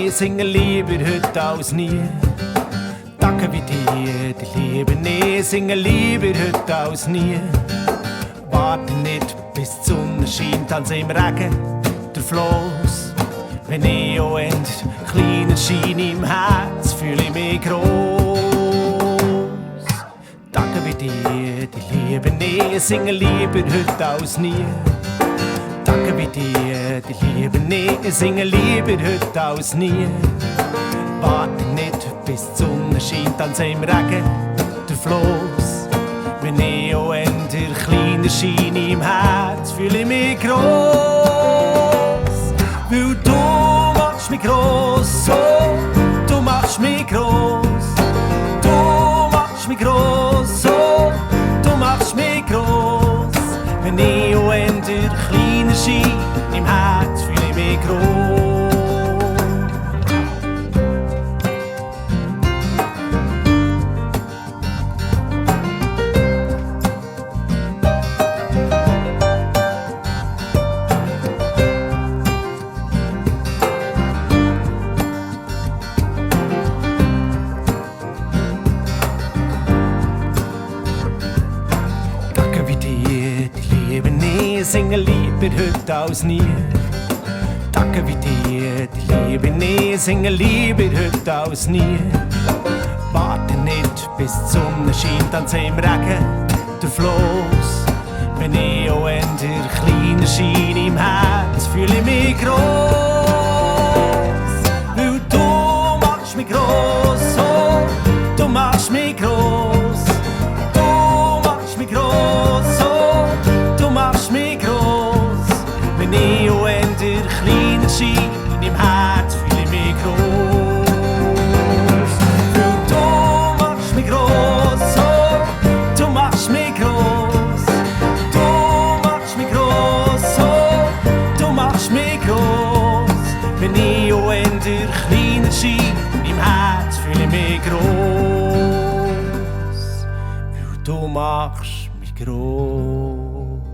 ich singe lieber heute als nie. Tage wie die liebe ich, singe lieber heute als nie. Warte nicht, bis die Sonne scheint, als im Regen der Floss. Wenn ich auch end kleiner Schein im Herz, fühle ich mich gross. Tage wie die liebe ich, singe lieber heute als nie. Tage wie die liebe ich, singe lieber heute als nie. Warte nicht, bis die Sonne scheint, als im Regen der Floss. Wenn ich auch end kleiner Schein im Herz, fühle ich mich gross. Weil du machst mich gross, oh, du machst mich gross. Du machst mich gross, oh, du machst mich gross. Wenn ich auch end kleiner Schein im Herz, fühle ich mich gross. Singe lieber heute als nie. Tage wie die liebe ich, singe lieber heute als nie. Warte nicht, bis die Sonne scheint, als im Regen der Floss. Wenn ich auch end kleiner Schein im Herz, fühle ich mich gross. Weil du machst mich gross, oh, du machst mich gross. Du machst mich gross, oh, du machst mich gross. Wenn ich auch end kleiner Schein im Herz, fühle ich mich gross. Weil du machst mich gross, oh, du machst mich gross. Du machst mich gross, oh, du machst mich gross. Wenn ich auch end kleiner Schein im Herz, fühle ich mich gross. Weil du machst mich gross.